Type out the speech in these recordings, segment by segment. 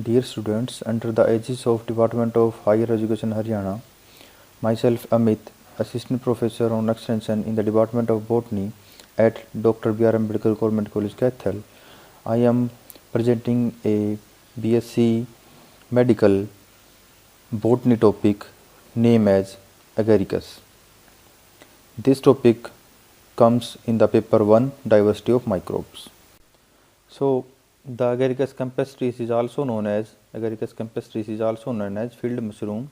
Dear students, under the aegis of Department of Higher Education Haryana, myself Amit, Assistant Professor on Extension in the Department of Botany at Dr. B.R. Ambedkar Government College, Kaithal, I am presenting a BSc Medical Botany topic named as Agaricus. This topic comes in the paper 1, Diversity of Microbes. So, the Agaricus campestris is also known as field mushroom.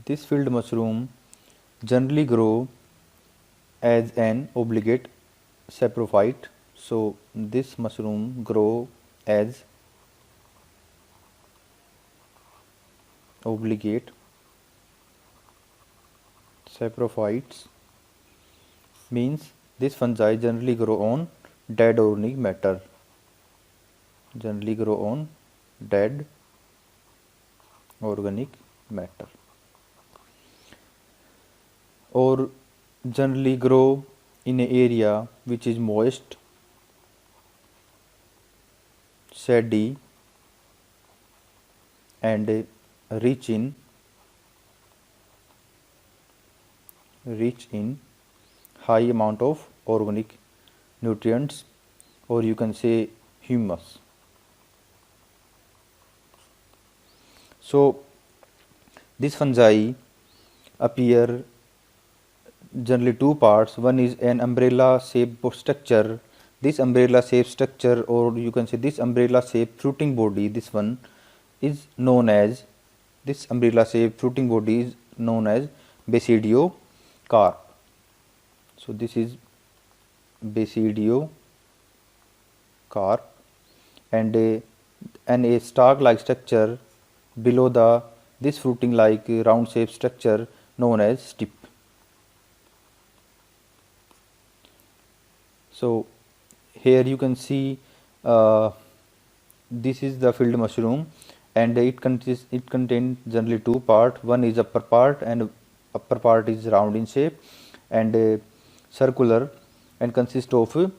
This field mushroom generally grow as an obligate saprophyte. So, this mushroom grow as obligate saprophytes, means this fungi generally grow on dead organic matter. Or generally grow in an area which is moist, shady and rich in high amount of organic nutrients, or you can say humus. So, these fungi appear generally two parts. One is an umbrella shaped structure. This umbrella shaped structure, or you can say this umbrella shaped fruiting body, this umbrella shaped fruiting body is known as basidiocarp. So, this is basidiocarp, and a stalk like structure below this fruiting like round shaped structure known as stip. So, here you can see this is the field mushroom, and it contains generally two parts. One is upper part, and upper part is round in shape and circular, and consists of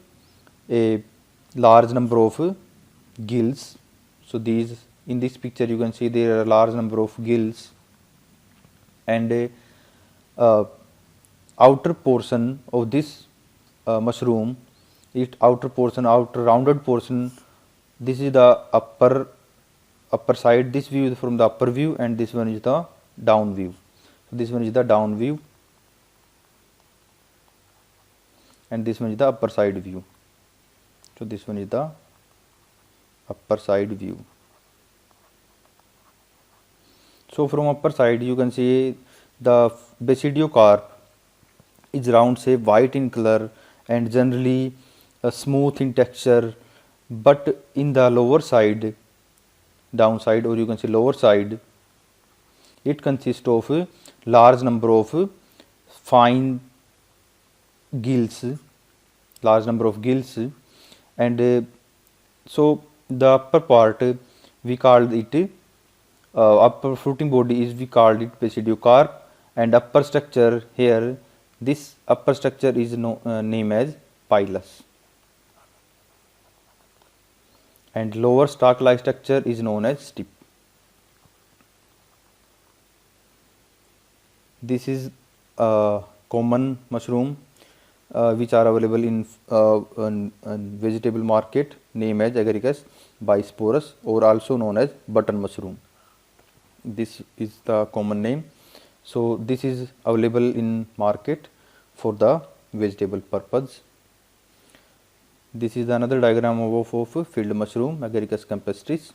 a large number of gills. So, in this picture you can see there are a large number of gills, and outer portion of this mushroom, outer rounded portion, this is the upper side. This view is from the upper view, and this one is the down view. So, this one is the down view, and this one is the upper side view. So, this one is the upper side view. So, from upper side you can see the basidiocarp is round shape, white in color and generally smooth in texture, but in the lower side, downside, or you can say lower side, it consists of a large number of fine gills, and so the upper part we called it upper fruiting body is we called it basidiocarp, and upper structure here, this upper structure is named as pilus, and lower stalk like structure is known as stip. This is a common mushroom which are available in vegetable market, named as Agaricus bisporus, or also known as button mushroom. This is the common name. So, this is available in market for the vegetable purpose. This is another diagram of field mushroom, Agaricus campestris.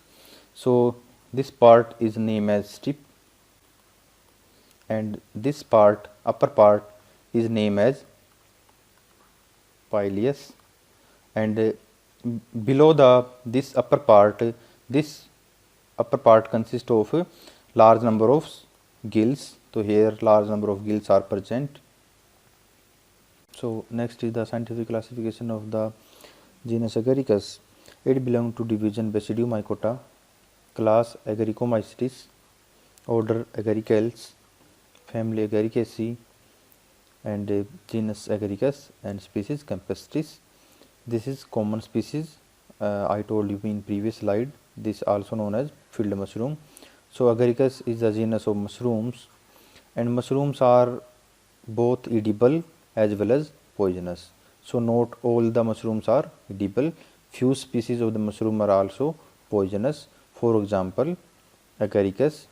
So, this part is named as stip, and this part, upper part, is named as pileus, and below this upper part consists of a large number of gills. So, here large number of gills are present. So, next is the scientific classification of the genus Agaricus. It belongs to division Basidiomycota, class Agaricomycetes, order Agaricales, family Agaricaceae, and genus Agaricus and species Campestris. This is common species. I told you in previous slide. This also known as field mushroom. So Agaricus is a genus of mushrooms, and mushrooms are both edible as well as poisonous. So not all the mushrooms are edible. Few species of the mushroom are also poisonous. For example, Agaricus,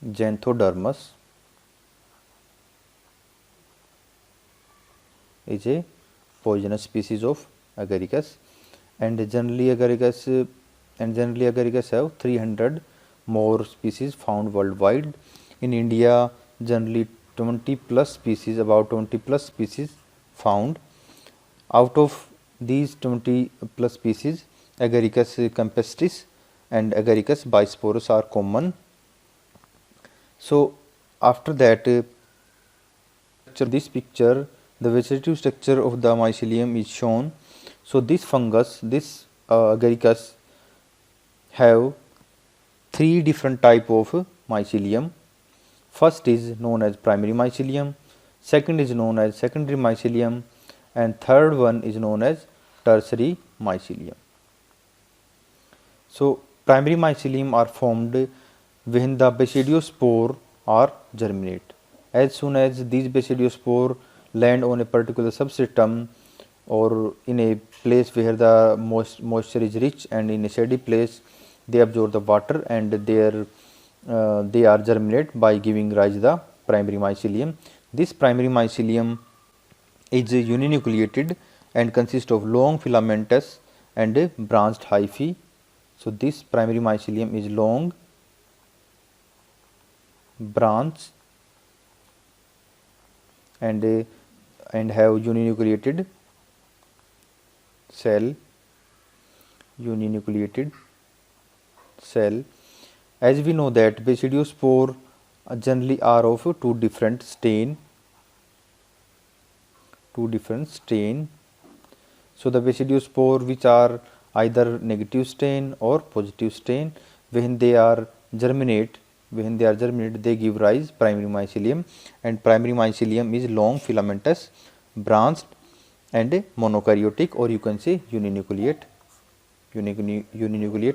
Xanthodermus is a poisonous species of Agaricus, and generally Agaricus have 300 more species found worldwide. In India, generally 20 plus species, about 20 plus species found. Out of these 20 plus species, Agaricus campestris and Agaricus bisporus are common. So after that, this picture, the vegetative structure of the mycelium is shown. So this fungus, this Agaricus, have three different type of mycelium. First is known as primary mycelium, second is known as secondary mycelium, and third one is known as tertiary mycelium. So primary mycelium are formed when the basidiospore are germinate. As soon as these basidiospore land on a particular substratum or in a place where the moisture is rich and in a shady place, they absorb the water and they are germinate by giving rise to the primary mycelium. This primary mycelium is uninucleated and consists of long filamentous and branched hyphae. So this primary mycelium is long, branched and have uninucleated cell. As we know that basidiospore generally are of two different strain. So the basidiospore which are either negative strain or positive strain, when they are germinate, they give rise primary mycelium, and primary mycelium is long filamentous, branched and monokaryotic, or you can say uninucleate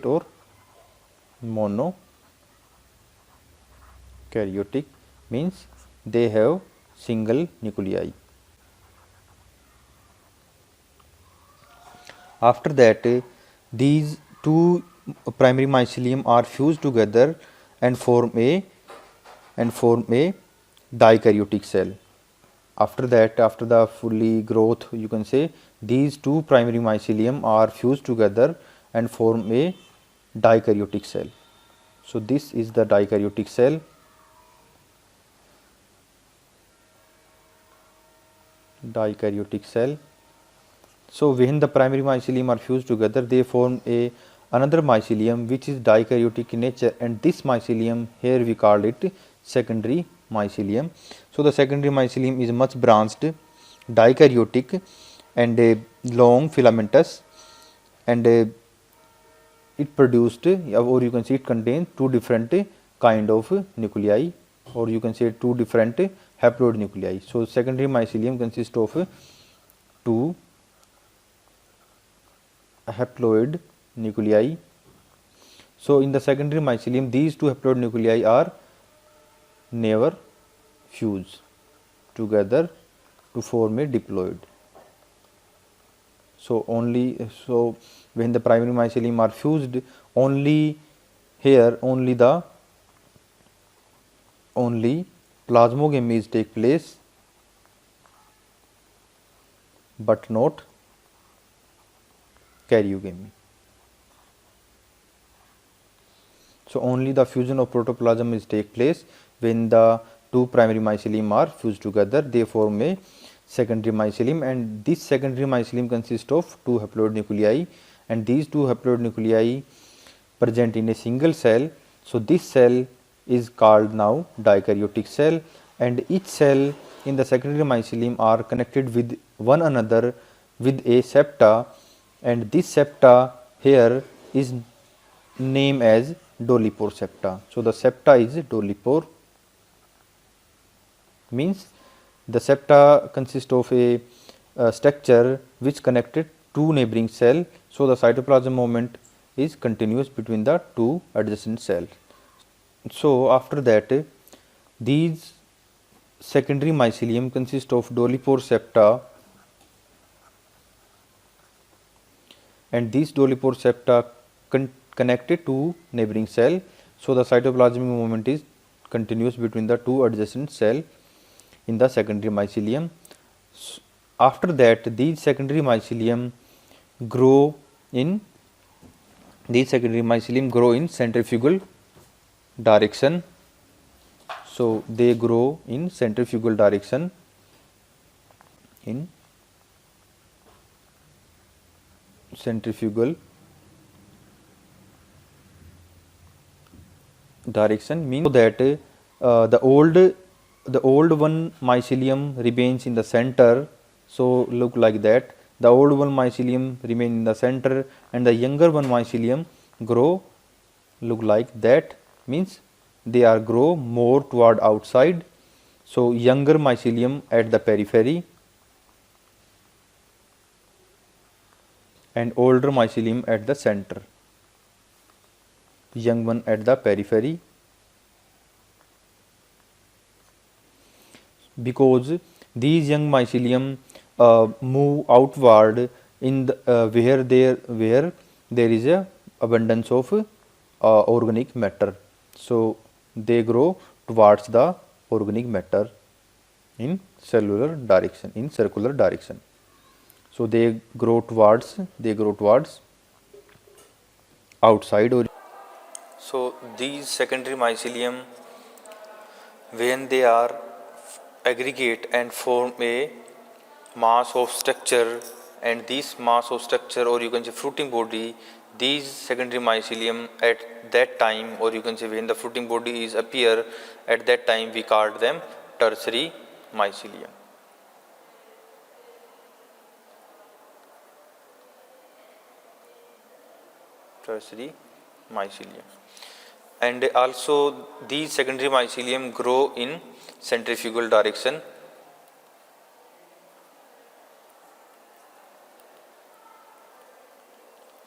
or monokaryotic, means they have single nuclei. After that, these two primary mycelium are fused together and form a dikaryotic cell. After that, after the fully growth, you can say these two primary mycelium are fused together and form a dikaryotic cell. So this is the dikaryotic cell. So when the primary mycelium are fused together, they form another mycelium which is dikaryotic in nature, and this mycelium here we call it secondary mycelium. So the secondary mycelium is much branched, dikaryotic and long filamentous, and it produced, or you can say it contains two different kind of nuclei, or you can say two different haploid nuclei. So secondary mycelium consists of two haploid nuclei. So in the secondary mycelium, these two haploid nuclei are never fuse together to form a diploid. So when the primary mycelium are fused, only plasmogamies take place, but not karyogamy. So only the fusion of protoplasm is take place when the two primary mycelium are fused together, they form a secondary mycelium, and this secondary mycelium consists of two haploid nuclei, and these two haploid nuclei present in a single cell. So this cell is called now dikaryotic cell, and each cell in the secondary mycelium are connected with one another with a septa, and this septa here is named as Dolichopore septa. So the septa is Dolichopore, means The septa consist of a structure which connected two neighboring cell, so the cytoplasm movement is continuous between the two adjacent cells. So after that, these secondary mycelium consist of dolichopore septa, and these dolichopore septa connected to neighboring cell, so the cytoplasmic movement is continuous between the two adjacent cell in the secondary mycelium. After that, these secondary mycelium grow in centrifugal direction. So they grow in centrifugal direction means that the old one mycelium remains in the center. So look like that, the old one mycelium remain in the center and the younger one mycelium grow look like that, means they are grow more toward outside. So younger mycelium at the periphery and older mycelium at the center, young one at the periphery, because these young mycelium move outward in the, where there is a abundance of organic matter. So they grow towards the organic matter in cellular direction, in circular direction. So they grow towards outside. So these secondary mycelium, when they are aggregate and form a mass of structure, and this mass of structure, or you can say fruiting body, these secondary mycelium at that time, or you can say when the fruiting body is appear, at that time we called them tertiary mycelium. Tertiary mycelium. And also these secondary mycelium grow in centrifugal direction.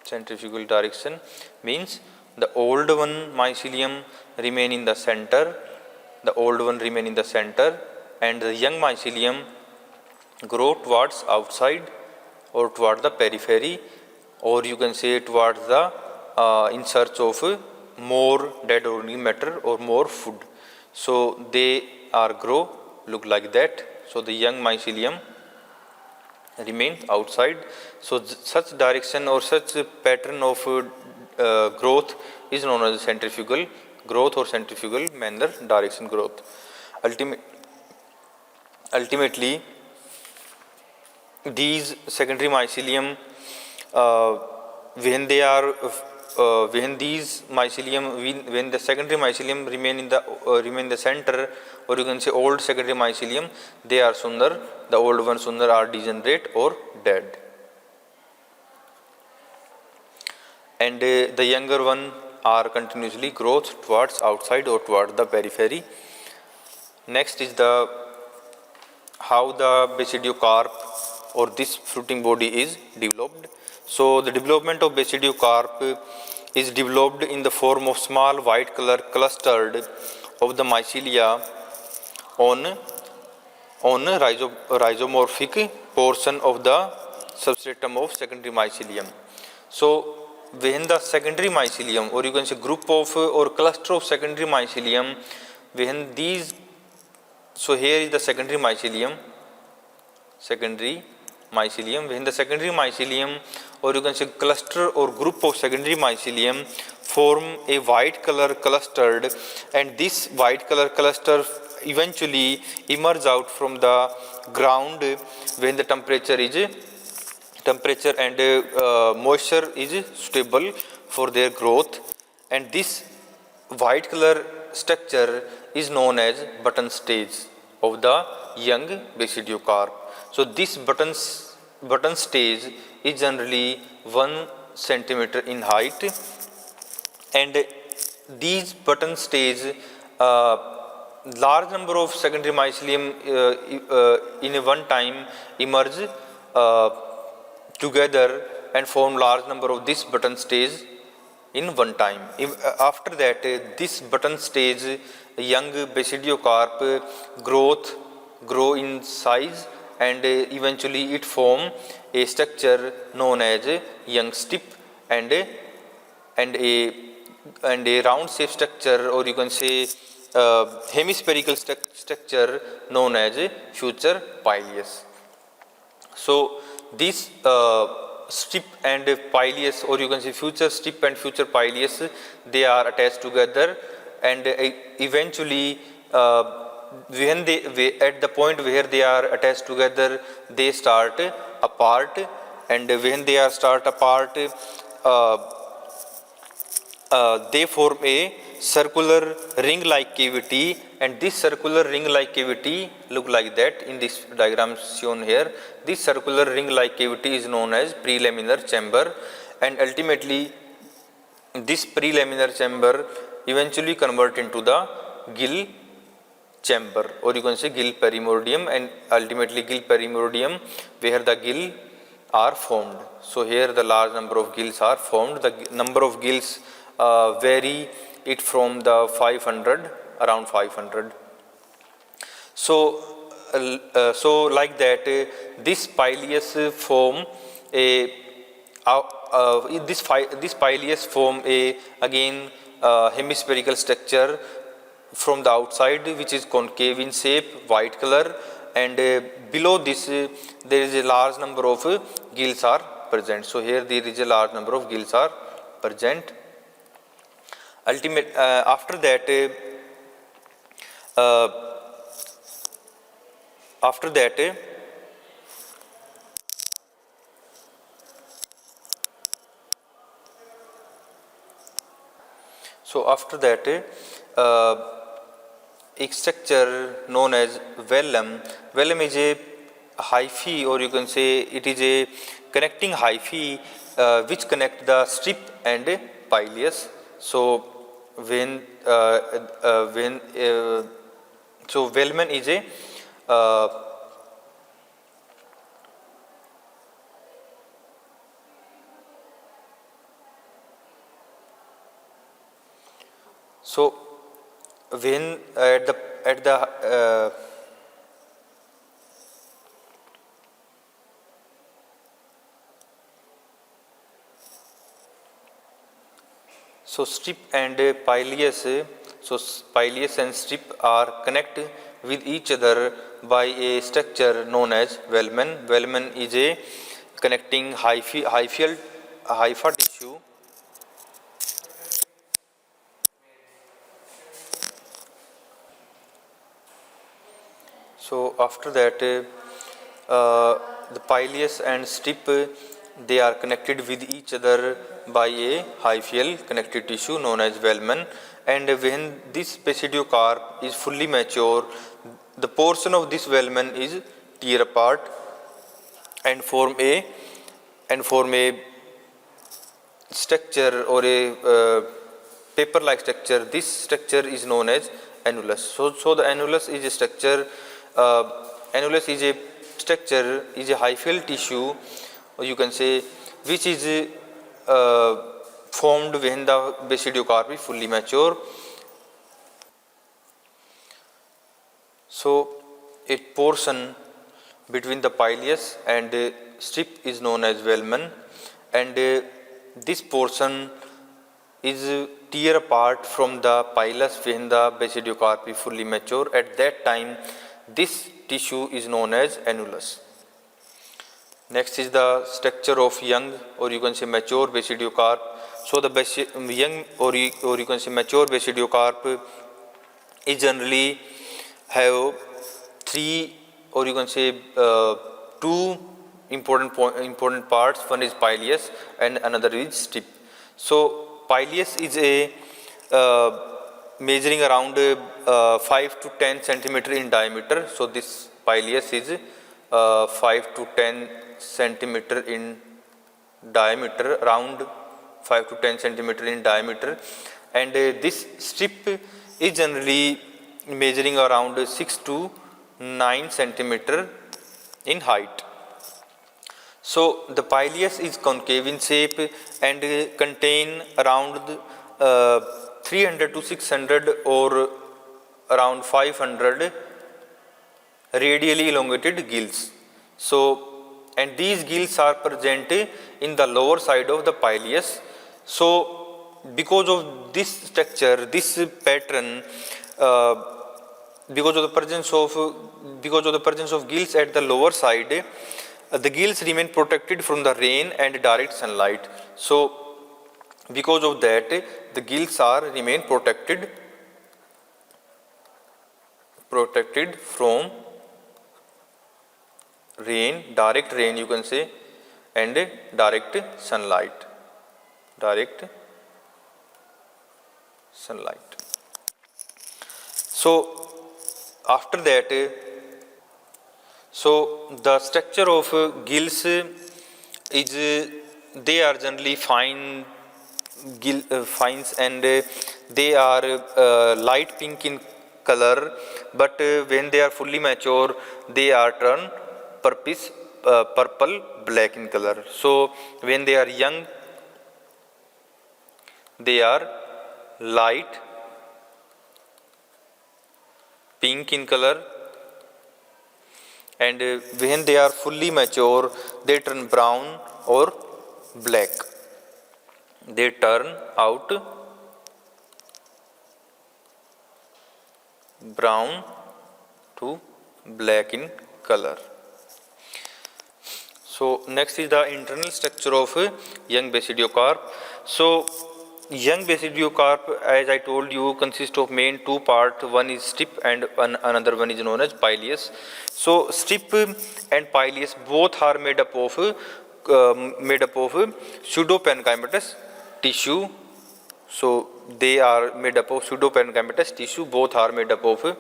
Centrifugal direction means the old one mycelium remain in the center, and the young mycelium grow towards outside or toward the periphery, or you can say towards the in search of more dead organic matter or more food. So they are grow look like that. So the young mycelium remains outside. So such direction or such pattern of growth is known as centrifugal growth or centrifugal manner direction growth. Ultimately, these secondary mycelium, when they are when the secondary mycelium remain in the center, or you can say old secondary mycelium, they are sooner, the old ones sooner are degenerate or dead, and the younger one are continuously growth towards outside or toward the periphery. Next is the how the basidiocarp or this fruiting body is developed. So the development of basidiocarp is developed in the form of small white color clustered of the mycelia on rhizomorphic portion of the substratum of secondary mycelium. So when the secondary mycelium, or you can say group of or cluster of secondary mycelium, when these, so here is the secondary mycelium, when the secondary mycelium, or you can say cluster or group of secondary mycelium form a white color clustered, and this white color cluster eventually emerge out from the ground when the temperature and moisture is suitable for their growth, and this white color structure is known as button stage of the young basidiocarp. So this button stage is generally 1 centimeter in height, and these button stage large number of secondary mycelium in a one time emerge together and form large number of this button stage in one time. After that, this button stage, young basidiocarp grow in size, and eventually it form a structure known as young stip, and a round shape structure, or you can say hemispherical structure known as future pileus. So these strip and pileus, or you can say future strip and future pileus, they are attached together, and eventually when they at the point where they are attached together, they start apart, and when they are start apart, they form a circular ring like cavity, and this circular ring like cavity look like that in this diagram shown here. This circular ring like cavity is known as prelaminar chamber, and ultimately this prelaminar chamber eventually convert into the gill chamber, or you can say gill perimordium, and ultimately gill perimordium where the gill are formed. So here the large number of gills are formed. The number of gills vary it from the 500, around 500. So like that, this pileus form a this pileus form a again hemispherical structure from the outside, which is concave in shape, white color, and below this there is a large number of gills are present. So here there is a large number of gills are present. After that, a structure known as vellum. Vellum is a hyphae, or you can say it is a connecting hyphae which connect the strip and pileus. So when so vellum is a so when at the so strip and pileus, so pileus and strip are connected with each other by a structure known as vellum. Vellum is a connecting hypha tissue. So after that, the pileus and strip, they are connected with each other by a hyphaeal connective tissue known as vellum, and when this basidiocarp is fully mature, the portion of this vellum is tear apart and form a structure, or a paper like structure. This structure is known as annulus. So the annulus is a structure, annulus is a structure, is a hyphaeal tissue, or you can say, which is formed when the basidiocarp is fully mature. So a portion between the pileus and strip is known as vellum, and this portion is tear apart from the pilus when the basidiocarp is fully mature. At that time, this tissue is known as annulus. Next is the structure of young, or you can say mature basidiocarp. So the young, or you can say mature basidiocarp is generally have three, or you can say two important parts. One is pileus and another is strip. So pileus is a measuring around 5 to 10 centimeter in diameter. So this pileus is 5 to 10 centimeter in diameter, around 5 to 10 centimeter in diameter, and this strip is generally measuring around 6 to 9 centimeter in height. So the pileus is concave in shape and contain around 300 to 600 or around 500 radially elongated gills. So, and these gills are present in the lower side of the pileus. So, because of this structure, this pattern, because of the presence of gills at the lower side, the gills remain protected from the rain and direct sunlight. So, because of that, the gills are remain protected from rain, direct rain you can say, and direct sunlight. So after that, so the structure of gills is they are generally fines and they are light pink in color, but when they are fully mature they are turned purple black in color. So when they are young they are light pink in color, and when they are fully mature they turn brown or black. They turn out brown to black in color. So next is the internal structure of young basidiocarp. So young basidiocarp, as I told you, consists of main two parts. One is strip and another one is known as pileus. So strip and pileus both are made up of pseudoparenchymatous tissue. So they are made up of pseudoparenchymatous tissue. Both are made up of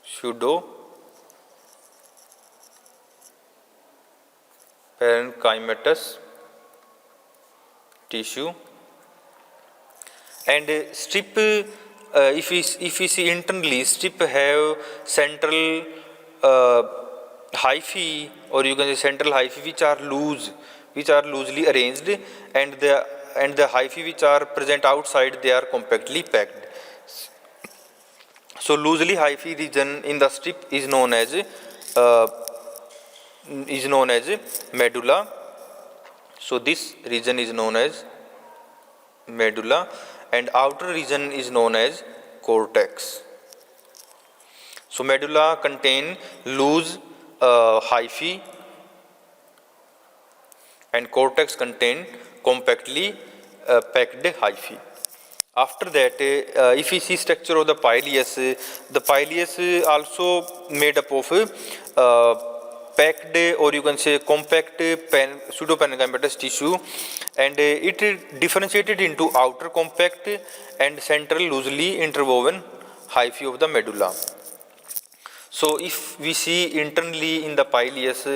pseudoparenchymatous tissue. And strip, if we see internally, strip have central hyphae, or you can say central hyphae, which are loosely arranged, and the hyphae which are present outside, they are compactly packed. So loosely hyphae region in the strip is known as medulla. So this region is known as medulla, and outer region is known as cortex. So medulla contain loose hyphae and cortex contain compactly packed hyphae. After that, if we see structure of the pileus also made up of packed, or you can say compact pseudoparenchymatous tissue, and it differentiated into outer compact and central loosely interwoven hyphae of the medulla. So if we see internally in the pileus,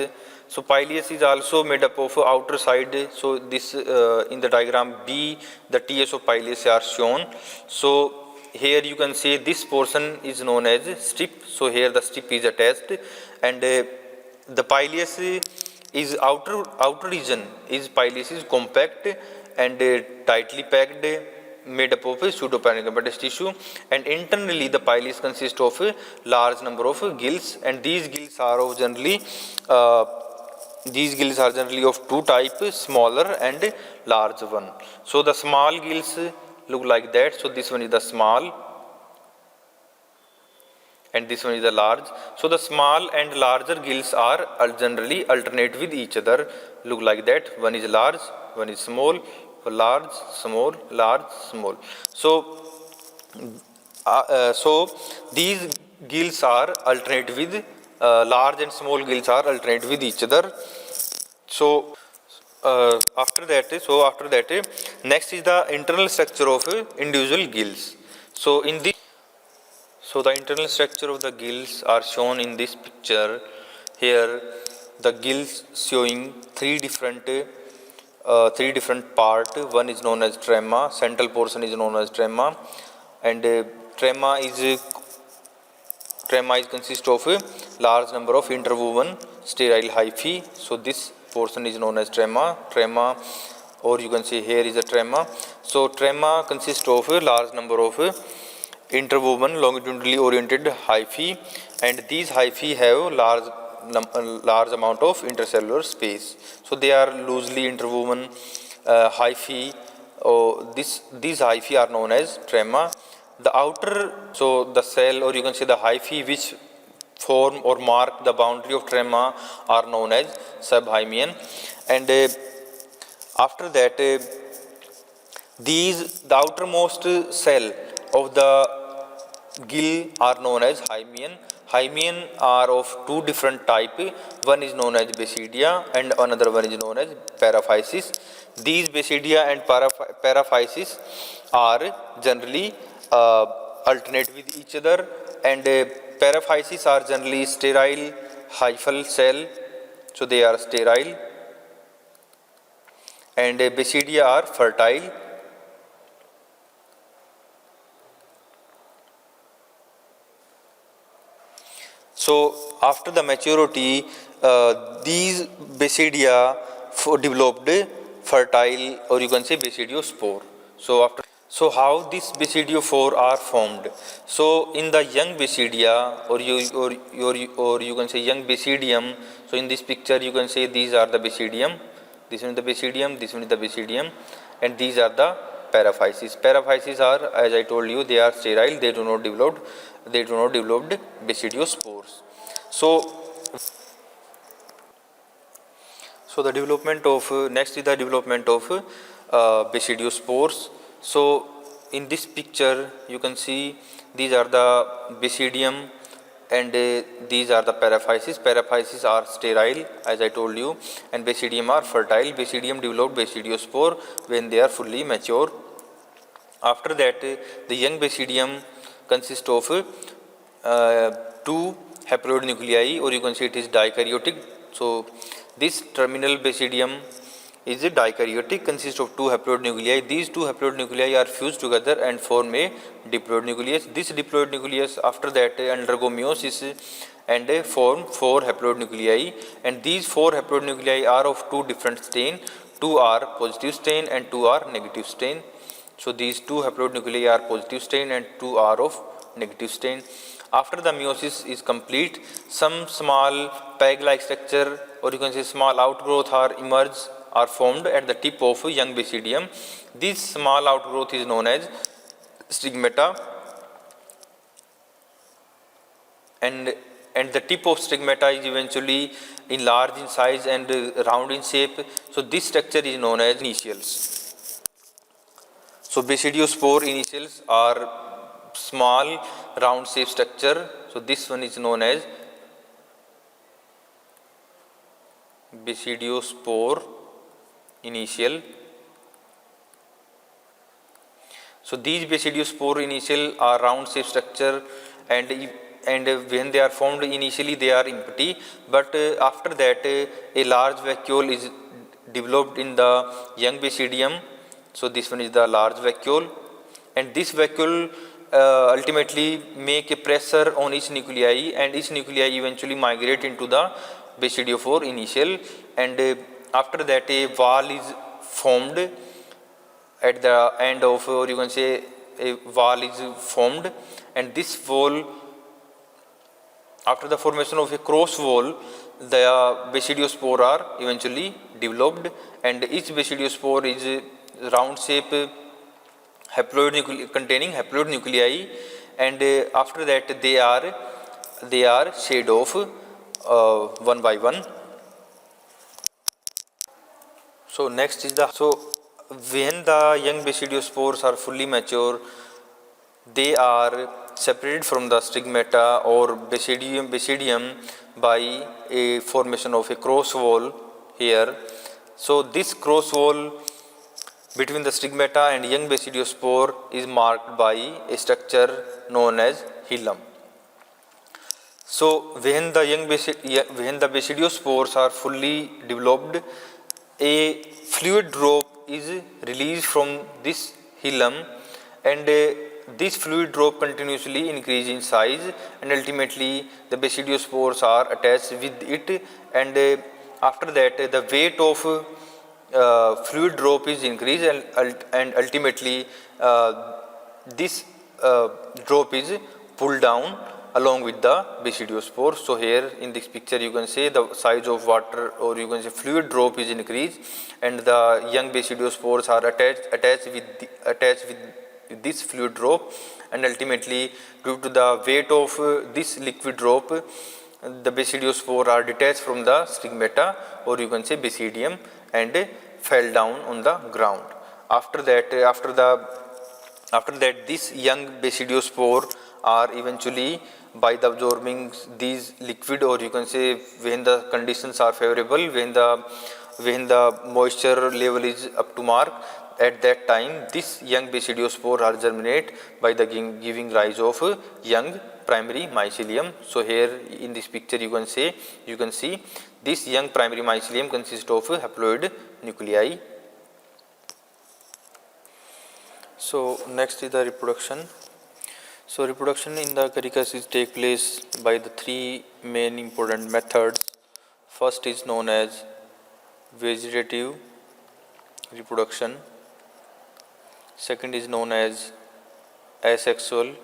so pileus is also made up of outer side. So this in the diagram B, the TS of pileus are shown. So here you can see this portion is known as strip. So here the strip is attached, and the pileus is outer region is pileus is compact and tightly packed, made up of pseudoparenchymatous tissue, and internally the pileus consists of a large number of gills, and these gills are generally of two types, smaller and large one. So the small gills look like that. So this one is the small and this one is the large. So the small and larger gills are generally alternate with each other, look like that. One is large, one is small, large, small, large, small. So these gills are alternate with large and small gills are alternate with each other. So after that, next is the internal structure of individual gills. So in this, so the internal structure of the gills are shown in this picture. Here the gills showing three different part. One is known as trema, central portion is known as trema, and trema is consist of a large number of interwoven sterile hyphae. So this portion is known as trema, or you can say here is a trema. So trema consists of a large number of interwoven longitudinally oriented hyphae, and these hyphae have large amount of intercellular space. So they are loosely interwoven hyphae. These hyphae are known as trema. The outer, so the cell, or you can say the hyphae which form or mark the boundary of trema are known as subhymean. And after that, the outermost cell of the gill are known as hymean. Hymean are of two different type. One is known as basidia and another one is known as paraphysis. These basidia and paraphysis are generally alternate with each other, and paraphysis are generally sterile hyphal cell, so they are sterile, and basidia are fertile. So after the maturity, these basidia developed fertile, or you can say basidiospore. So how this basidiophore are formed? So in the young basidia, or you can say young basidium. So in this picture you can say these are the basidium. This one is the basidium. This one is the basidium, and these are the paraphysis. Paraphysis are, as I told you, they are sterile. They do not develop basidiospores. So the development of next is the development of basidiospores. So in this picture you can see these are the basidium, and these are the paraphysis. Paraphysis are sterile, as I told you, and basidium are fertile. Basidium develop basidiospore when they are fully mature. After that, the young basidium consists of two haploid nuclei, or you can say it is dikaryotic. So this terminal basidium is a dikaryotic, consists of two haploid nuclei. These two haploid nuclei are fused together and form a diploid nucleus. This diploid nucleus after that undergo meiosis and form four haploid nuclei, and these four haploid nuclei are of two different stain. Two are positive stain and two are negative stain. So these two haploid nuclei are positive stain and two are of negative stain. After the meiosis is complete, some small peg-like structure, or you can say small outgrowth are formed at the tip of young basidium. This small outgrowth is known as stigmata, and the tip of stigmata is eventually enlarged in size and round in shape. So this structure is known as initials. So basidiospore initials are small round shape structure. So this one is known as basidiospore initial. So these basidiospore initial are round shape structure, and when they are formed initially they are empty, but after that a large vacuole is developed in the young basidium. So this one is the large vacuole, and this vacuole ultimately make a pressure on each nuclei, and each nuclei eventually migrate into the basidiophore initial, and after that a wall is formed at the end of, or you can say a wall is formed, and this wall, after the formation of a cross wall, the basidiospore are eventually developed, and each basidiospore is round shape containing haploid nuclei, and after that they are shed off one by one. So next is when the young basidiospores are fully mature, they are separated from the stigmata or basidium by a formation of a cross wall here. So this cross wall between the stigmata and young basidiospore is marked by a structure known as hilum. So when the basidiospores are fully developed, a fluid drop is released from this hilum, and this fluid drop continuously increase in size, and ultimately the basidospores are attached with it, and after that the weight of fluid drop is increased, and ultimately this drop is pulled down along with the basidospore. So here in this picture you can say the size of water, or you can say fluid drop, is increased, and the young basidospores are attached with this fluid drop, and ultimately due to the weight of this liquid drop, the basidiospore are detached from the stigmata, or you can say basidium, and fell down on the ground. After that this young basidiospore are eventually, by the absorbing these liquid, or you can say when the conditions are favorable, when the moisture level is up to mark, at that time this young basidiospore are germinate by the giving rise of young primary mycelium. So here in this picture you can see this young primary mycelium consists of haploid nuclei. So next is the reproduction. So reproduction in the Agaricus is take place by the three main important methods. First is known as vegetative reproduction. Second is known as asexual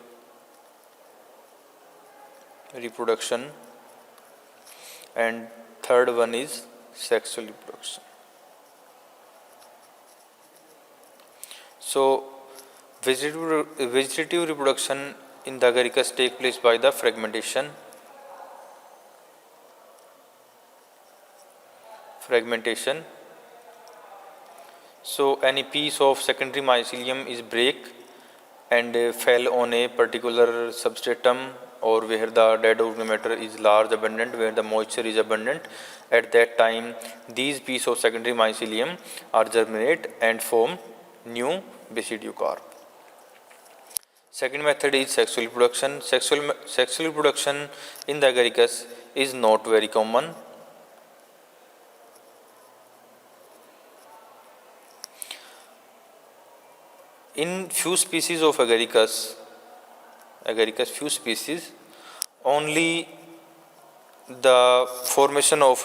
reproduction, and third one is sexual reproduction. So vegetative reproduction in the Agaricus take place by the fragmentation. So any piece of secondary mycelium is break and fell on a particular substratum, or where the dead organic matter is large, abundant, where the moisture is abundant. At that time these pieces of secondary mycelium are germinate and form new basidiocarp. Second method is sexual reproduction. Sexual reproduction in the Agaricus is not very common. In few species of Agaricus, few species, only the formation of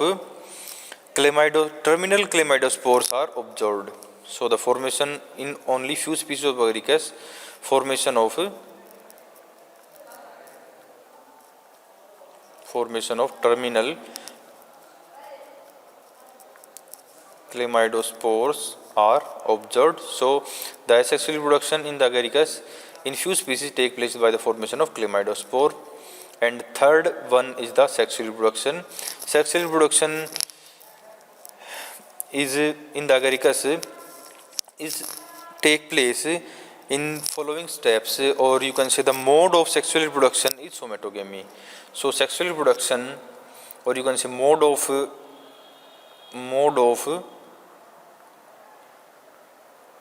terminal chlamydospores are observed. So the formation in only few species of Agaricus, formation of terminal chlamydospores are observed. So the asexual reproduction in the Agaricus in few species take place by the formation of chlamydospore. And third one is the sexual reproduction. Sexual reproduction is in the Agaricus is take place in following steps, or you can say the mode of sexual reproduction is somatogamy. So sexual reproduction, or you can say mode of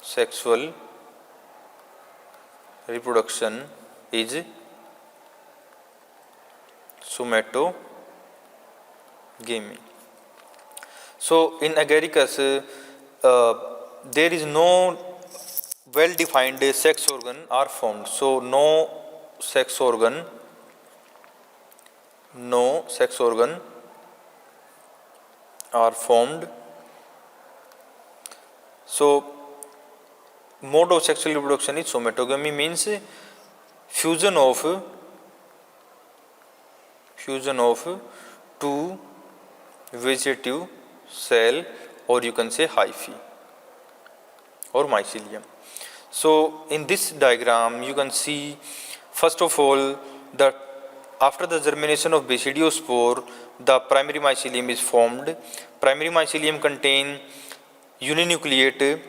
sexual reproduction is somatogamy. So in Agaricus there is no well defined sex organ are formed. So no sex organ are formed. So mode of sexual reproduction is somatogamy, means fusion of two vegetative cell, or you can say hyphae or mycelium. So in this diagram you can see, first of all, that after the germination of basidiospore, the primary mycelium is formed. Primary mycelium contain uninucleate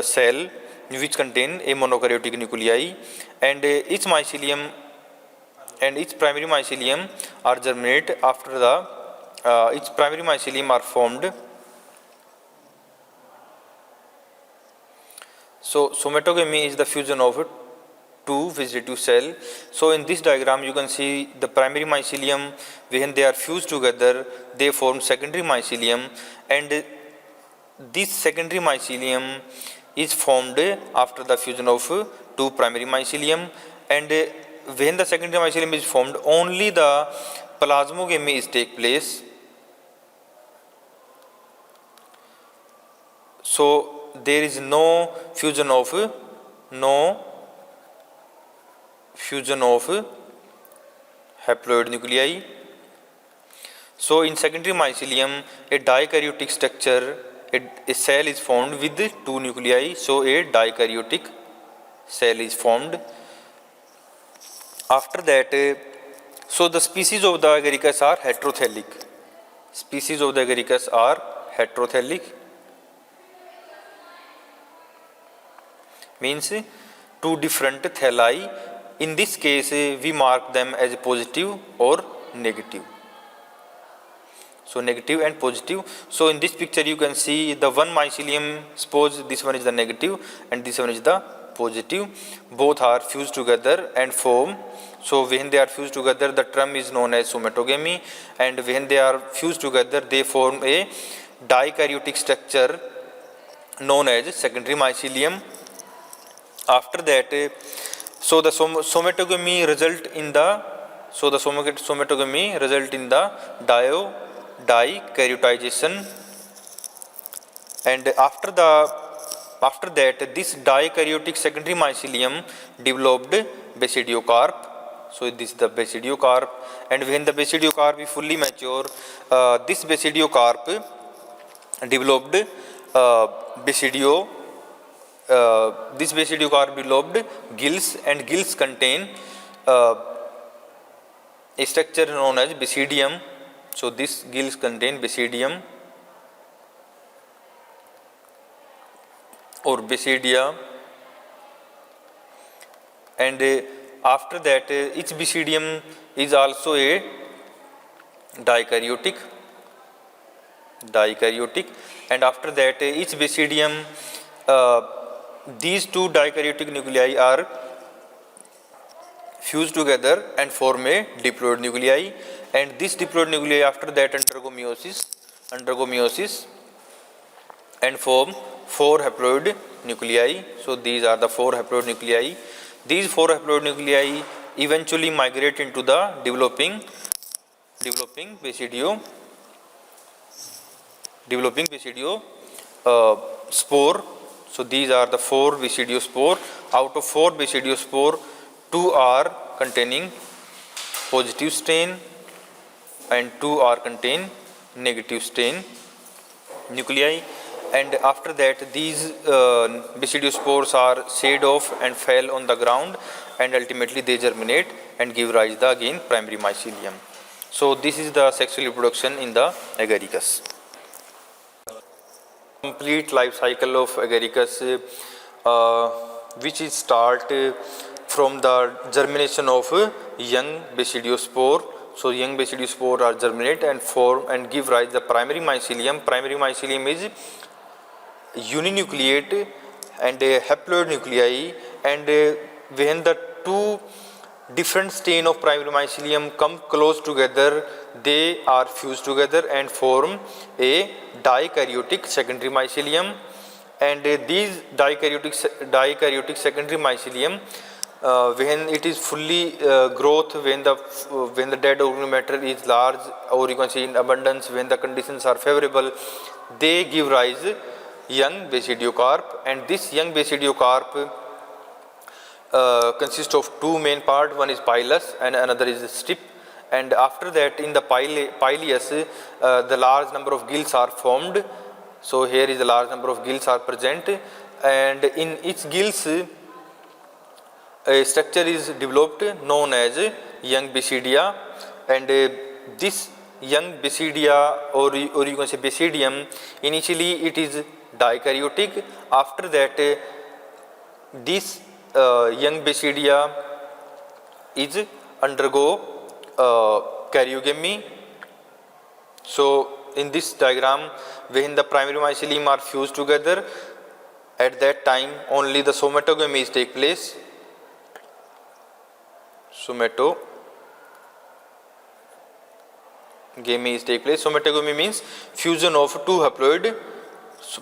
cell which contain a monokaryotic nuclei, and each primary mycelium are germinate after the each primary mycelium are formed. So somatogamy is the fusion of two vegetative cell. So in this diagram you can see the primary mycelium, when they are fused together they form secondary mycelium, and this secondary mycelium is formed after the fusion of to primary mycelium, and when the secondary mycelium is formed, only the plasmogamy is take place. So there is no fusion of haploid nuclei. So in secondary mycelium, a dikaryotic structure, a cell is formed with 2 nuclei. So a dikaryotic cell is formed. After that, so the species of the agaricus are heterothallic. Species of the agaricus are heterothallic. Means 2 different thalli. In this case, we mark them as positive or negative. So negative and positive. So in this picture you can see the one mycelium, suppose this one is the negative and this one is the positive. Both are fused together and form. So when they are fused together, the term is known as somatogamy, and when they are fused together, they form a dikaryotic structure known as secondary mycelium. After that, so the somatogamy result in the dicaryotization, and after that this dikaryotic secondary mycelium developed basidiocarp. So this is the basidiocarp, and when the basidiocarp is fully mature, this basidiocarp developed this basidiocarp developed gills, and gills contain a structure known as basidium. So this gills contain basidium or basidia, and after that each basidium is also a dikaryotic, and after that each basidium, these 2 dikaryotic nuclei are fused together and form a diploid nuclei, and this diploid nuclei after that undergo meiosis and form 4 haploid nuclei. So these are the 4 haploid nuclei. These 4 haploid nuclei eventually migrate into the developing basidio spore. So these are the 4 basidiospore. Out of 4 basidiospore, 2 are containing positive strain and 2 are contain negative strain nuclei, and after that these basidiospores are shed off and fell on the ground, and ultimately they germinate and give rise the again primary mycelium. So this is the sexual reproduction in the agaricus. Complete life cycle of agaricus, which is start from the germination of young basidiospore. So young basidiospore are germinate and form and give rise the primary mycelium. Primary mycelium is uninucleate and a haploid nuclei, and when the 2 different strain of primary mycelium come close together, they are fused together and form a dikaryotic secondary mycelium, and these dikaryotic secondary mycelium, when it is fully growth, when the dead organic matter is large, or you can say in abundance, when the conditions are favorable, they give rise young basidiocarp, and this young basidiocarp consists of 2 main parts. One is pilus and another is strip, and after that in the pileus the large number of gills are formed. So here is a large number of gills are present, and in each gills a structure is developed known as young basidia, and this young basidia or you can say basidium, initially it is dikaryotic. After that this young basidia is undergo karyogamy. So in this diagram, when the primary mycelium are fused together, at that time only the somatogamy is take place. Somatogamy is take place. Somatogamy means fusion of 2 haploid,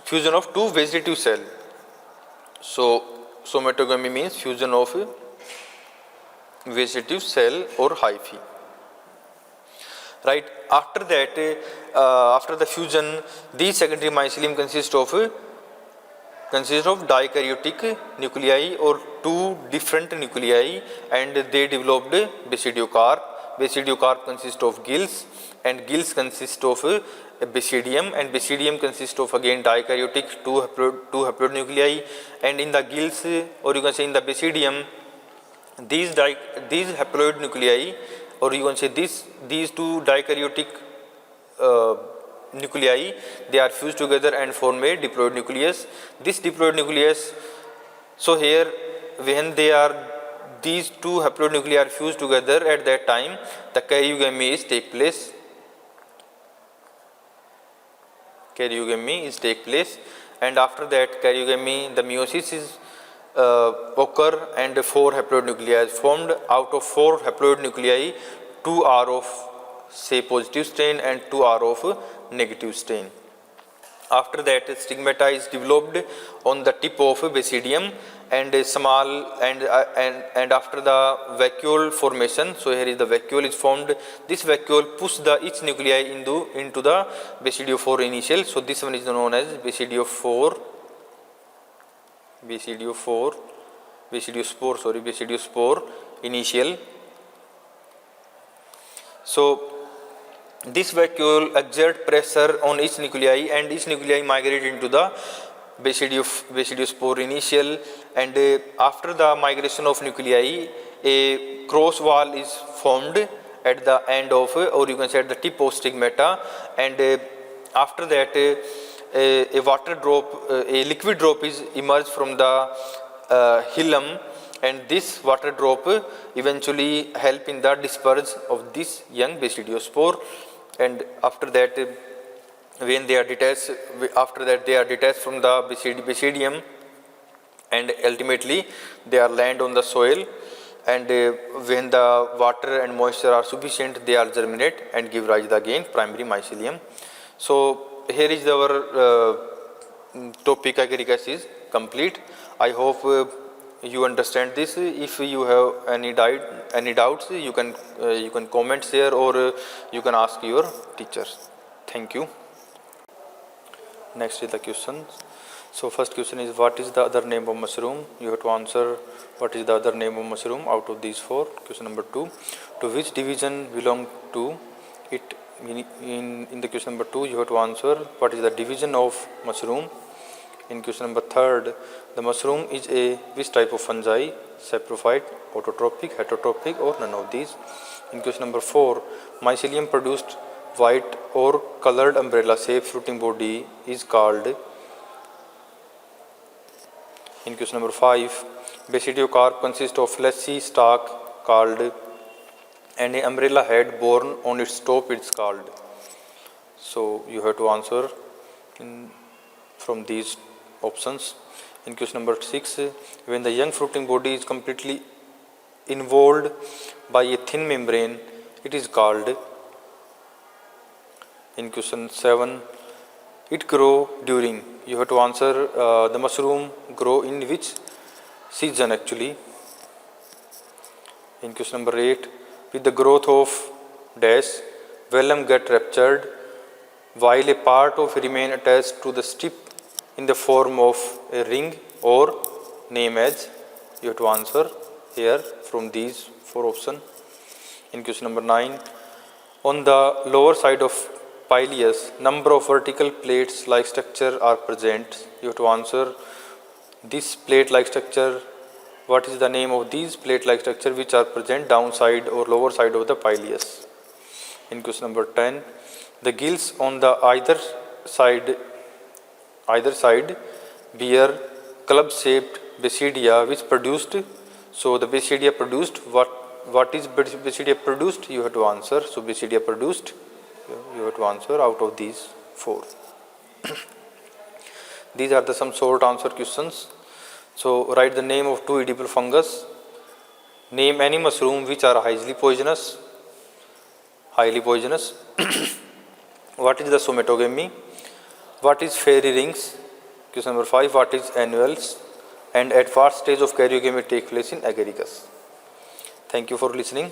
fusion of 2 vegetative cell. So somatogamy means fusion of vegetative cell or hyphae. Right, after that, after the fusion, these secondary mycelium consist of dikaryotic nuclei or two different nuclei, and they developed basidiocarp. Basidiocarp consists of gills, and gills consist of basidium, and basidium consists of again dikaryotic two haploid nuclei, and in the gills, or you can say in the basidium, these haploid nuclei, or you can say these two dikaryotic nuclei, they are fused together and form a diploid nucleus. This diploid nucleus, so here when these two haploid nuclei are fused together, at that time the karyogamy is take place. Karyogamy is take place, and after that karyogamy, the meiosis is occur, and 4 haploid nuclei is formed. Out of 4 haploid nuclei, 2 are of say positive strain and 2 are of negative strain. After that, stigmata is developed on the tip of basidium, and a small and after the vacuole formation, so here is the vacuole is formed. This vacuole push each nuclei into the basidiophore initial. So this one is known as basidiospore initial. So this vacuole exert pressure on each nuclei, and each nuclei migrate into the basidiospore initial, and after the migration of nuclei, a cross wall is formed at the end of, or you can say at the tip of stigmata, and after that a water drop, a liquid drop is emerged from the hilum, and this water drop eventually help in the disperse of this young basidiospore. And after that, when they are detached, from the basidium, and ultimately they are land on the soil, and when the water and moisture are sufficient, they are germinate and give rise again primary mycelium. So here is our topic agaricus is complete. I hope you understand this. If you have any doubts, you can comment here, or you can ask your teachers. Thank you. Next is the questions. So first question is, what is the other name of mushroom? You have to answer what is the other name of mushroom out of these 4. Question number 2, to which division belong to it? In the question number 2, you have to answer what is the division of mushroom. In question number 3, the mushroom is a which type of fungi? Saprophyte, autotrophic, heterotrophic, or none of these. In question number 4, mycelium produced white or colored umbrella shaped fruiting body is called. In question number 5, basidiocarp consists of fleshy stalk called, and an umbrella head borne on its top is called. So you have to answer from these options. In question number 6, when the young fruiting body is completely involved by a thin membrane, it is called. In question 7, it grow during. You have to answer the mushroom grow in which season actually. In question number 8, with the growth of dash, vellum get ruptured while a part of remain attached to the strip in the form of a ring, or name as. You have to answer here from these 4 options. In question number 9, on the lower side of pileus, number of vertical plates like structure are present. You have to answer this plate like structure. What is the name of these plate like structure which are present downside or lower side of the pileus? In question number 10, the gills on the either side bear club shaped basidia which produced. So the basidia produced, what is basidia produced? You have to answer. So basidia produced, you have to answer out of these 4. These are some short answer questions. So write the name of 2 edible fungus. Name any mushroom which are highly poisonous. What is the somatogamy? What is fairy rings? Question number 5, what is annuals? and at what stage of karyogamete take place in agaricus. Thank you for listening.